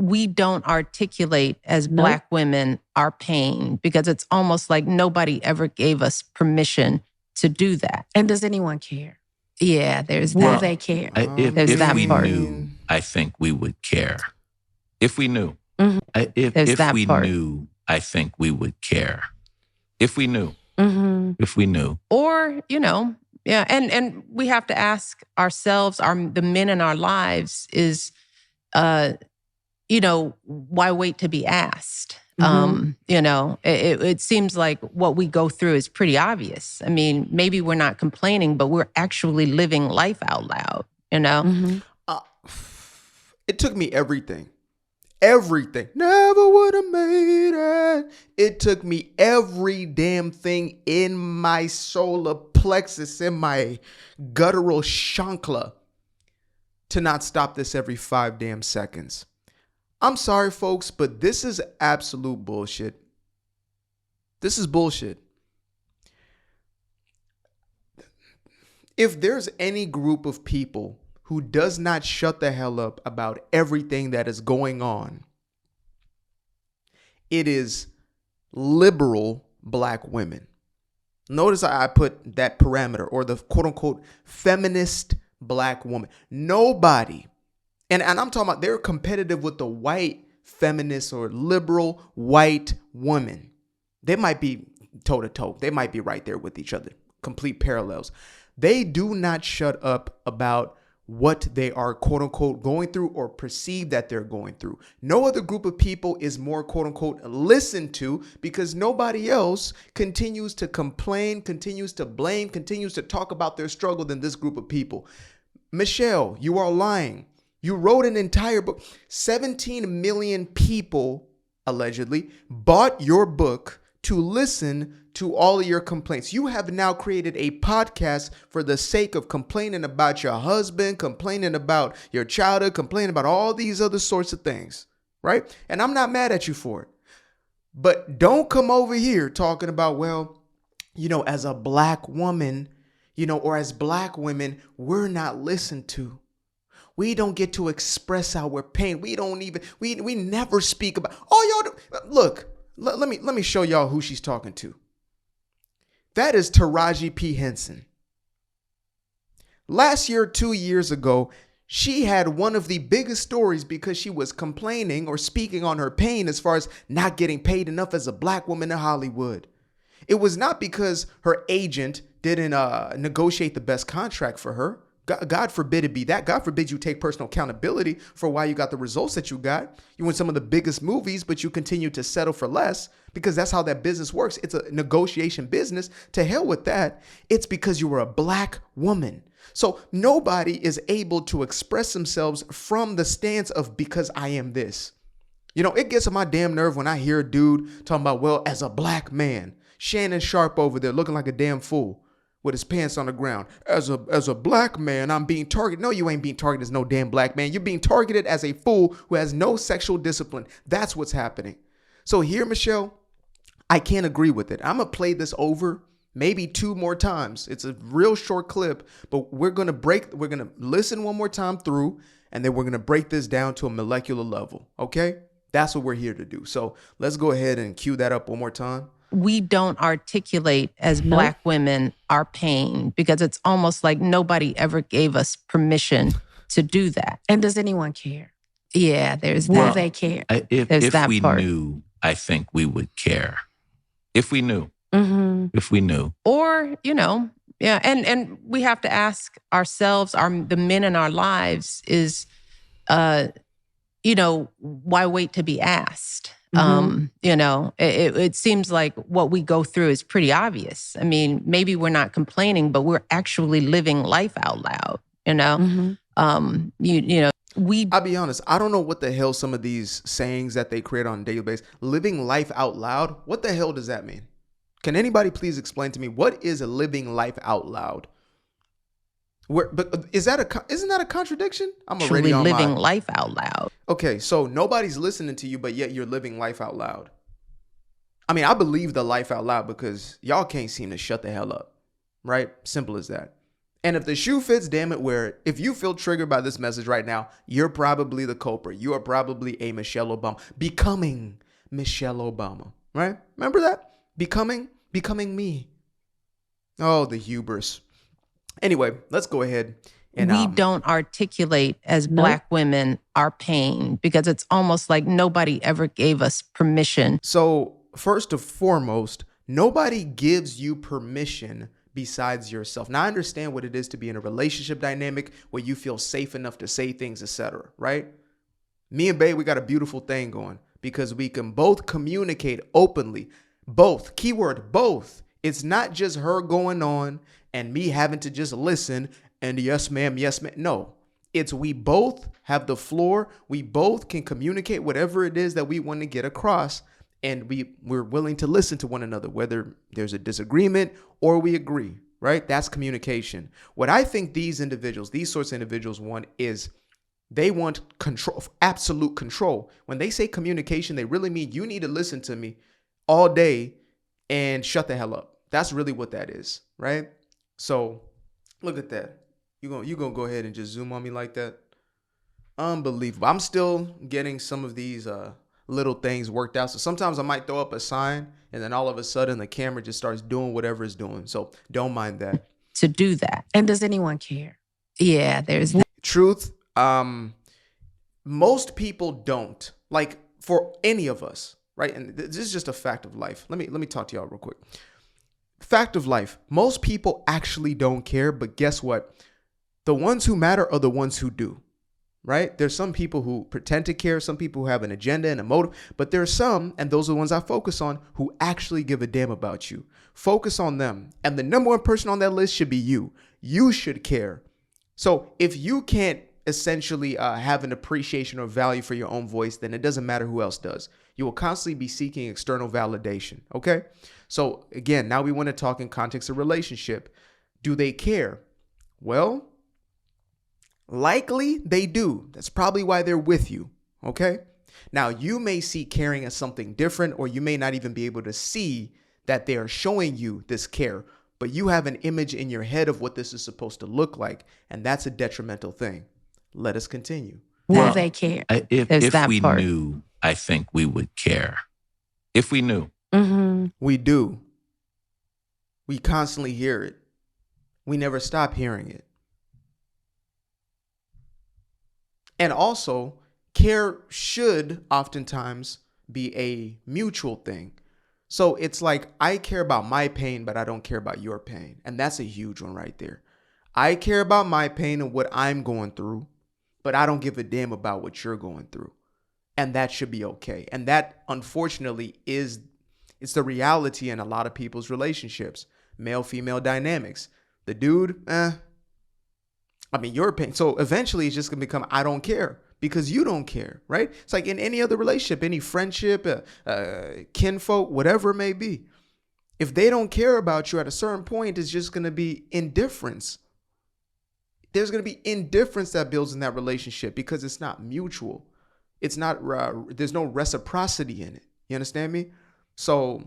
we don't articulate as Black women our pain because it's almost like nobody ever gave us permission to do that. And does anyone care? Yeah, there's that. Will they care? There's we part. knew, I think we would care. If we knew. There's If that we part. knew, I think we would care. If we knew. If we knew. Or, yeah. And we have to ask ourselves, the men in our lives is, why wait to be asked? It seems like what we go through is pretty obvious. I mean, maybe we're not complaining, but we're actually living life out loud, It took me everything. Never would have made it. It took me every damn thing in my solar plexus, in my guttural chancla, to not stop this every 5 damn seconds. I'm sorry, folks, but this is absolute bullshit. This is bullshit. If there's any group of people who does not shut the hell up about everything that is going on, it is liberal Black women. Notice I put that parameter, or the quote unquote feminist Black woman. Nobody, and I'm talking about, they're competitive with the white feminist or liberal white woman. They might be toe to toe. They might be right there with each other. Complete parallels. They do not shut up about what they are quote unquote going through or perceive that they're going through. No other group of people is more quote unquote listened to, because nobody else continues to complain, continues to blame, continues to talk about their struggle than this group of people. Michelle, you are lying. You wrote an entire book. 17 million people allegedly bought your book to listen to all of your complaints. You have now created a podcast for the sake of complaining about your husband, complaining about your childhood, complaining about all these other sorts of things, right? And I'm not mad at you for it. But don't come over here talking about, well, as a Black woman, or as Black women, we're not listened to. We don't get to express our pain. We don't even, we never speak about, y'all do. Look, let me show y'all who she's talking to. That is Taraji P. Henson. Last year, 2 years ago, she had one of the biggest stories because she was complaining or speaking on her pain as far as not getting paid enough as a Black woman in Hollywood. It was not because her agent didn't negotiate the best contract for her. God forbid it be that. God forbid you take personal accountability for why you got the results that you got. You win some of the biggest movies, but you continue to settle for less because that's how that business works. It's a negotiation business. To hell with that. It's because you were a Black woman. So nobody is able to express themselves from the stance of because I am this. It gets on my damn nerve when I hear a dude talking about, well, as a Black man, Shannon Sharp over there looking like a damn fool with his pants on the ground. As a Black man, I'm being targeted. No, you ain't being targeted as no damn Black man. You're being targeted as a fool who has no sexual discipline. That's what's happening. So here, Michelle, I can't agree with it. I'm going to play this over maybe 2 more times. It's a real short clip, but we're going to listen one more time through, and then we're going to break this down to a molecular level. Okay? That's what we're here to do. So let's go ahead and cue that up one more time. We don't articulate as Black women our pain because it's almost like nobody ever gave us permission to do that. And does anyone care? Yeah, there's that. Will they care? If we knew, I think we would care. If we knew. If we knew. Or, yeah. And we have to ask ourselves, the men in our lives is, why wait to be asked? It seems like what we go through is pretty obvious. I mean, maybe we're not complaining, but we're actually living life out loud, I'll be honest, I don't know what the hell some of these sayings that they create on a daily basis. Living life out loud, what the hell does that mean? Can anybody please explain to me, what is a living life out loud? But isn't that a contradiction? I'm already on living life out loud. Okay, so nobody's listening to you, but yet you're living life out loud. I mean, I believe the life out loud because y'all can't seem to shut the hell up, right? Simple as that. And if the shoe fits, damn it, wear it. If you feel triggered by this message right now, you're probably the culprit. You are probably a Michelle Obama, becoming Michelle Obama, right? Remember that? Becoming me. Oh, the hubris. Anyway, let's go ahead and we don't articulate as Black women our pain because it's almost like nobody ever gave us permission. So first and foremost, nobody gives you permission besides yourself. Now, I understand what it is to be in a relationship dynamic where you feel safe enough to say things, etc., right? Me and Bae, we got a beautiful thing going because we can both communicate openly. Both, keyword, both. It's not just her going on and me having to just listen and yes, ma'am, yes, ma'am. No, it's we both have the floor. We both can communicate whatever it is that we want to get across. And we're willing to listen to one another, whether there's a disagreement or we agree, right? That's communication. What I think these sorts of individuals want is they want control, absolute control. When they say communication, they really mean you need to listen to me all day and shut the hell up. That's really what that is, right? So look at that. You gonna go ahead and just zoom on me like that? Unbelievable. I'm still getting some of these little things worked out. So sometimes I might throw up a sign and then all of a sudden the camera just starts doing whatever it's doing. So don't mind that. To do that. And does anyone care? Yeah, there's that. Truth. Most people don't, like, for any of us, right? And this is just a fact of life. Let me talk to y'all real quick. Fact of life. Most people actually don't care, but guess what? The ones who matter are the ones who do, right? There's some people who pretend to care, some people who have an agenda and a motive, but there are some, and those are the ones I focus on, who actually give a damn about you. Focus on them. And the number one person on that list should be you. You should care. So if you can't essentially have an appreciation or value for your own voice, then it doesn't matter who else does. You will constantly be seeking external validation, okay? So again, now we want to talk in context of relationship. Do they care? Well, likely they do. That's probably why they're with you, okay? Now, you may see caring as something different, or you may not even be able to see that they are showing you this care, but you have an image in your head of what this is supposed to look like, and that's a detrimental thing. Let us continue. Well, they care. If we knew, I think we would care. If we knew. Mm-hmm. We do. We constantly hear it. We never stop hearing it. And also, care should oftentimes be a mutual thing. So it's like, I care about my pain, but I don't care about your pain. And that's a huge one right there. I care about my pain and what I'm going through, but I don't give a damn about what you're going through. And that should be okay. And that, unfortunately, it's the reality in a lot of people's relationships. Male-female dynamics. The dude, your pain. So eventually it's just going to become, I don't care, because you don't care, right? It's like in any other relationship, any friendship, kinfolk, whatever it may be. If they don't care about you at a certain point, it's just going to be indifference. There's going to be indifference that builds in that relationship because it's not mutual. It's not, there's no reciprocity in it. You understand me? So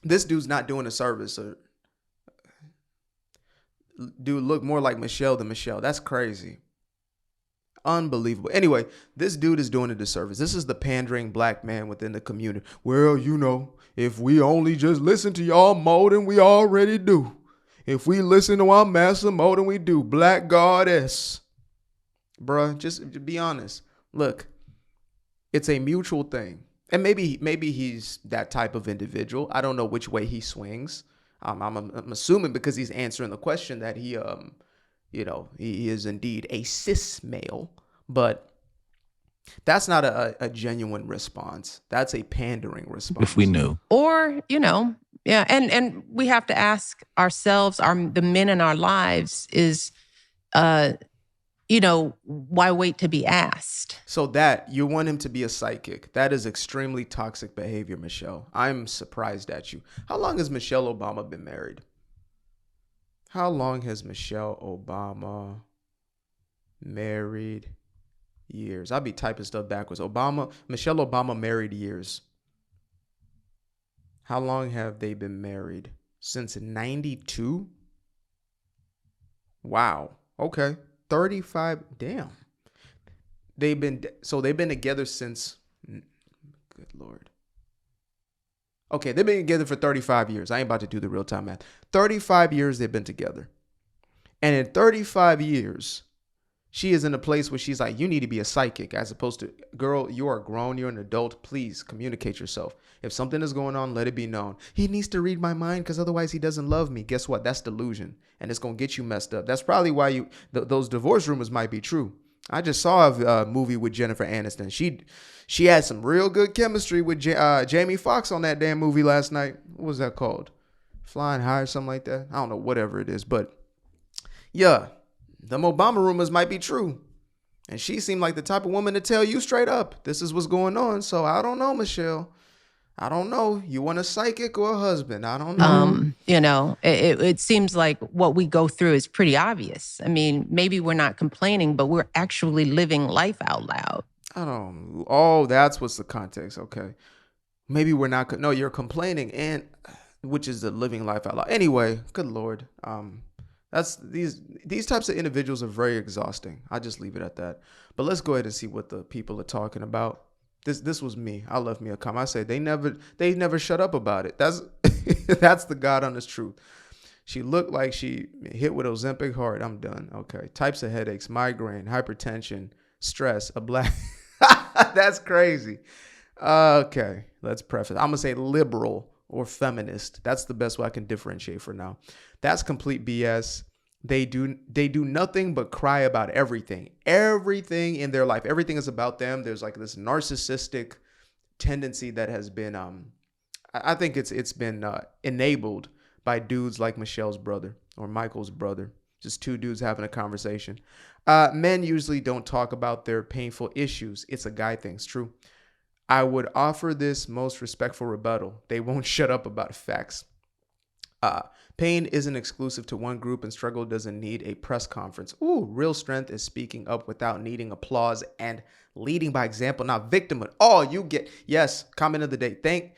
this dude's not doing a service. Dude look more like Michelle than Michelle. That's crazy. Unbelievable. Anyway, this dude is doing a disservice. This is the pandering Black man within the community. Well, if we only just listen to y'all more than we already do. If we listen to our master more than we do. Black goddess. Bruh, just be honest. Look, it's a mutual thing. And maybe he's that type of individual. I don't know which way he swings. I'm assuming because he's answering the question that he is indeed a cis male, but that's not a genuine response. That's a pandering response. If we knew. Or, yeah. And we have to ask ourselves, the men in our lives is, why wait to be asked? So that you want him to be a psychic. That is extremely toxic behavior, Michelle. I'm surprised at you. How long has Michelle Obama been married? How long has Michelle Obama married? Years. I'll be typing stuff backwards. Michelle Obama married years. How long have they been married? Since 92? Wow. Okay. 35. Damn. They've been together since. Good Lord. Okay, they've been together for 35 years. I ain't about to do the real time math. 35 years they've been together. And in 35 years, she is in a place where she's like, you need to be a psychic, as opposed to, girl, you are grown, you're an adult, please communicate yourself. If something is going on, let it be known. He needs to read my mind because otherwise he doesn't love me. Guess what? That's delusion, and it's going to get you messed up. That's probably why those divorce rumors might be true. I just saw a movie with Jennifer Aniston. She had some real good chemistry with Jamie Foxx on that damn movie last night. What was that called? Flying High or something like that? I don't know, whatever it is. But yeah, them Obama rumors might be true. And she seemed like the type of woman to tell you straight up, this is what's going on. So I don't know, Michelle. I don't know. You want a psychic or a husband? I don't know. It seems like what we go through is pretty obvious. I mean, maybe we're not complaining, but we're actually living life out loud. Oh, that's what's the context. Okay. Maybe we're not. No, you're complaining, and which is the living life out loud. Anyway, good Lord. That's these types of individuals are very exhausting. I just leave it at that. But let's go ahead and see what the people are talking about. This was me. I left me a comment. I said they never shut up about it. That's that's the God honest truth. She looked like she hit with Ozempic hard. I'm done. Okay. Types of headaches, migraine, hypertension, stress, a black. That's crazy. Okay. Let's preface. I'm gonna say liberal or feminist. That's the best way I can differentiate for now. That's complete BS. They do nothing but cry about everything in their life. Everything is about them. There's like this narcissistic tendency that has been, I think it's been enabled by dudes like Michelle's brother or Michael's brother. Just two dudes having a conversation. Men usually don't talk about their painful issues. It's a guy thing. It's true. I would offer this most respectful rebuttal. They won't shut up about facts. Pain isn't exclusive to one group, and struggle doesn't need a press conference. Ooh, real strength is speaking up without needing applause and leading by example, not victimhood. Oh, you get, yes, comment of the day.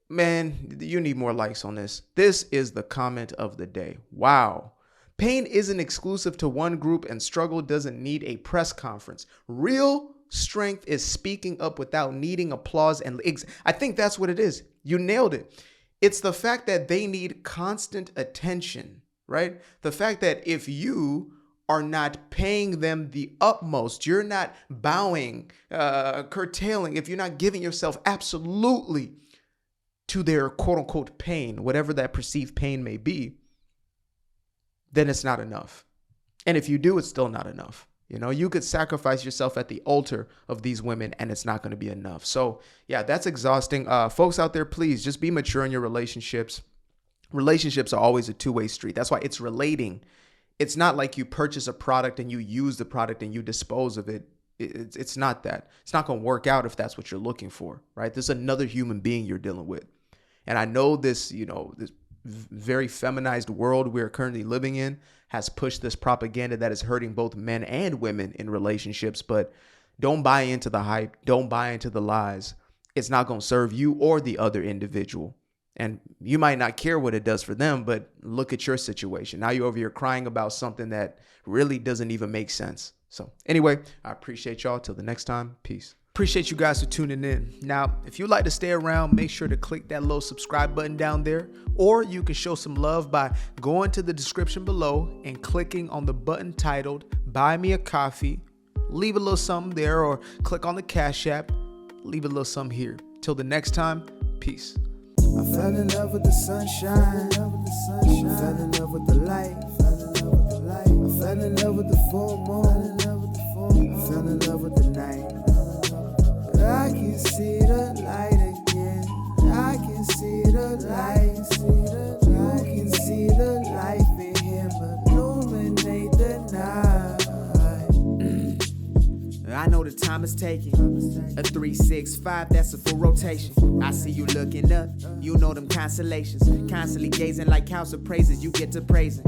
Man, you need more likes on this. This is the comment of the day. Wow. Pain isn't exclusive to one group, and struggle doesn't need a press conference. Real strength is speaking up without needing applause. And I think that's what it is. You nailed it. It's the fact that they need constant attention, right? The fact that if you are not paying them the utmost, you're not bowing, curtailing, if you're not giving yourself absolutely to their quote unquote pain, whatever that perceived pain may be, then it's not enough. And if you do, it's still not enough. You know, you could sacrifice yourself at the altar of these women and it's not going to be enough. So yeah, that's exhausting. Folks out there, please just be mature in your relationships. Relationships are always a two-way street. That's why it's relating. It's not like you purchase a product and you use the product and you dispose of it. It's not that. It's not going to work out if that's what you're looking for, right? There's another human being you're dealing with. And I know this, this very feminized world we're currently living in has pushed this propaganda that is hurting both men and women in relationships. But don't buy into the hype. Don't buy into the lies. It's not going to serve you or the other individual. And you might not care what it does for them, but look at your situation. Now you're over here crying about something that really doesn't even make sense. So anyway, I appreciate y'all. Till the next time. Peace. Appreciate you guys for tuning in. Now, if you'd like to stay around, make sure to click that little subscribe button down there, or you can show some love by going to the description below and clicking on the button titled Buy Me a Coffee. Leave a little something there, or click on the Cash App. Leave a little something here. Till the next time, peace. I fell in love with the sunshine. I fell in love with the light. I fell in love with the full moon. I fell in love with the night. I can see the light again. I can see the light. You can see the life in him illuminate the night. I know the time is taking. A 3-6-5, that's a full rotation. I see you looking up. You know them constellations. Constantly gazing like house of praises. You get to praising.